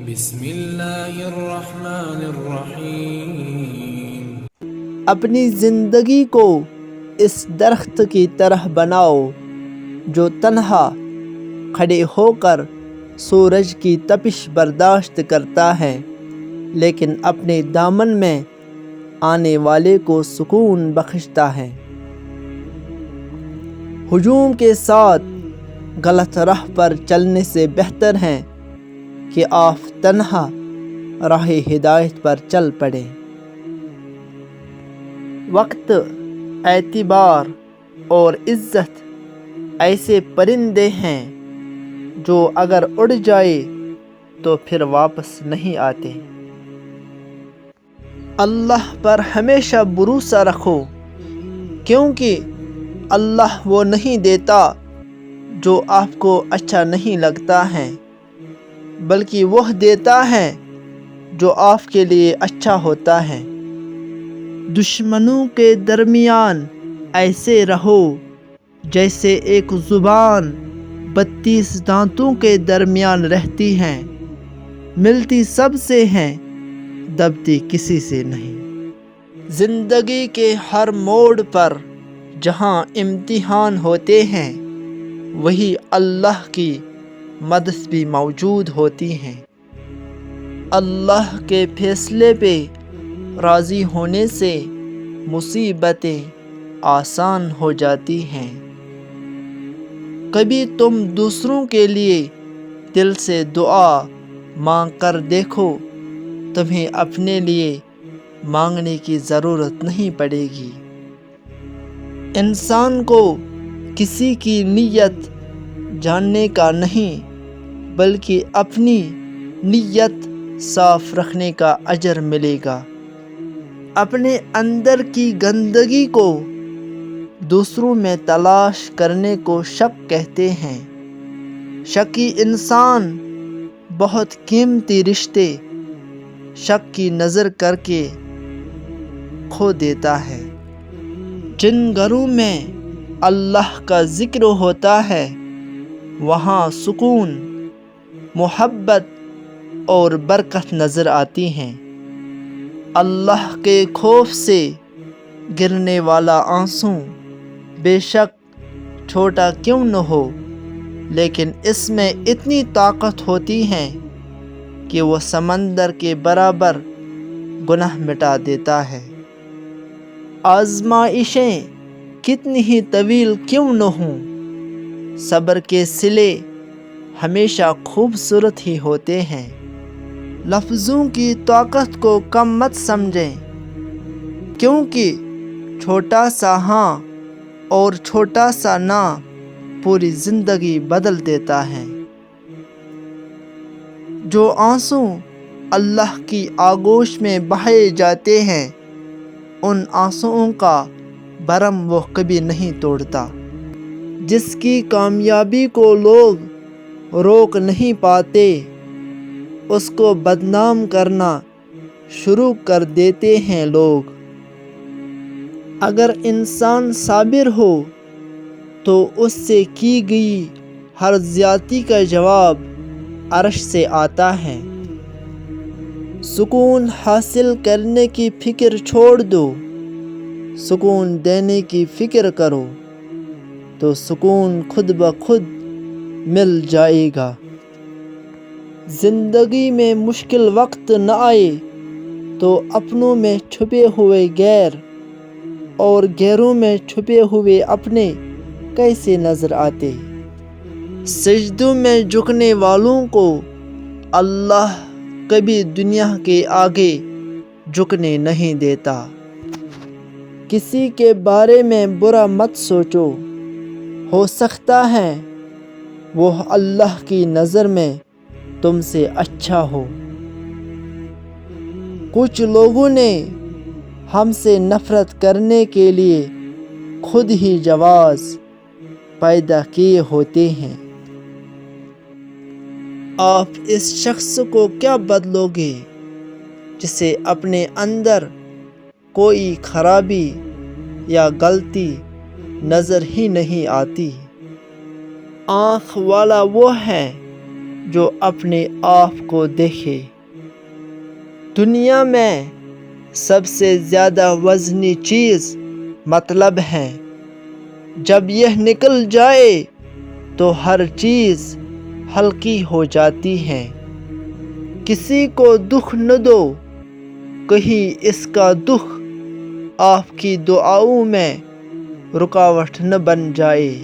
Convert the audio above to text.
بسم اللہ الرحمن الرحیم۔ اپنی زندگی کو اس درخت کی طرح بناؤ جو تنہا کھڑے ہو کر سورج کی تپش برداشت کرتا ہے، لیکن اپنے دامن میں آنے والے کو سکون بخشتا ہے۔ ہجوم کے ساتھ غلط راہ پر چلنے سے بہتر ہے کہ آپ تنہا راہ ہدایت پر چل پڑیں۔ وقت، اعتبار اور عزت ایسے پرندے ہیں جو اگر اڑ جائے تو پھر واپس نہیں آتے۔ اللہ پر ہمیشہ بھروسہ رکھو، کیونکہ اللہ وہ نہیں دیتا جو آپ کو اچھا نہیں لگتا ہے، بلکہ وہ دیتا ہے جو آپ کے لیے اچھا ہوتا ہے۔ دشمنوں کے درمیان ایسے رہو جیسے ایک زبان 32 دانتوں کے درمیان رہتی ہے، ملتی سب سے ہے، دبتی کسی سے نہیں۔ زندگی کے ہر موڑ پر جہاں امتحان ہوتے ہیں، وہی اللہ کی مدد بھی موجود ہوتی ہے۔ اللہ کے فیصلے پہ راضی ہونے سے مصیبتیں آسان ہو جاتی ہیں۔ کبھی تم دوسروں کے لیے دل سے دعا مانگ کر دیکھو، تمہیں اپنے لیے مانگنے کی ضرورت نہیں پڑے گی۔ انسان کو کسی کی نیت جاننے کا نہیں، بلکہ اپنی نیت صاف رکھنے کا اجر ملے گا۔ اپنے اندر کی گندگی کو دوسروں میں تلاش کرنے کو شک کہتے ہیں۔ شکی انسان بہت قیمتی رشتے شک کی نظر کر کے کھو دیتا ہے۔ جن گھروں میں اللہ کا ذکر ہوتا ہے، وہاں سکون، محبت اور برکت نظر آتی ہیں۔ اللہ کے خوف سے گرنے والا آنسو بے شک چھوٹا کیوں نہ ہو، لیکن اس میں اتنی طاقت ہوتی ہے کہ وہ سمندر کے برابر گناہ مٹا دیتا ہے۔ آزمائشیں کتنی ہی طویل کیوں نہ ہوں، صبر کے صلے ہمیشہ خوبصورت ہی ہوتے ہیں۔ لفظوں کی طاقت کو کم مت سمجھیں، کیونکہ چھوٹا سا ہاں اور چھوٹا سا نہ پوری زندگی بدل دیتا ہے۔ جو آنسو اللہ کی آغوش میں بہائے جاتے ہیں، ان آنسوؤں کا بھرم وہ کبھی نہیں توڑتا۔ جس کی کامیابی کو لوگ روک نہیں پاتے، اس کو بدنام کرنا شروع کر دیتے ہیں لوگ۔ اگر انسان صابر ہو تو اس سے کی گئی ہر زیادتی کا جواب عرش سے آتا ہے۔ سکون حاصل کرنے کی فکر چھوڑ دو، سکون دینے کی فکر کرو، تو سکون خود بخود مل جائے گا۔ زندگی میں مشکل وقت نہ آئے تو اپنوں میں چھپے ہوئے غیر اور غیروں میں چھپے ہوئے اپنے کیسے نظر آتے۔ سجدوں میں جھکنے والوں کو اللہ کبھی دنیا کے آگے جھکنے نہیں دیتا۔ کسی کے بارے میں برا مت سوچو، ہو سکتا ہے وہ اللہ کی نظر میں تم سے اچھا ہو۔ کچھ لوگوں نے ہم سے نفرت کرنے کے لیے خود ہی جواز پیدا کیے ہوتے ہیں۔ آپ اس شخص کو کیا بدلو گے جسے اپنے اندر کوئی خرابی یا غلطی نظر ہی نہیں آتی۔ آنکھ والا وہ ہے جو اپنے آپ کو دیکھے۔ دنیا میں سب سے زیادہ وزنی چیز مطلب ہے۔ جب یہ نکل جائے تو ہر چیز ہلکی ہو جاتی ہے۔ کسی کو دکھ نہ دو، کہیں اس کا دکھ آپ کی دعاؤں میں رکاوٹ نہ بن جائے۔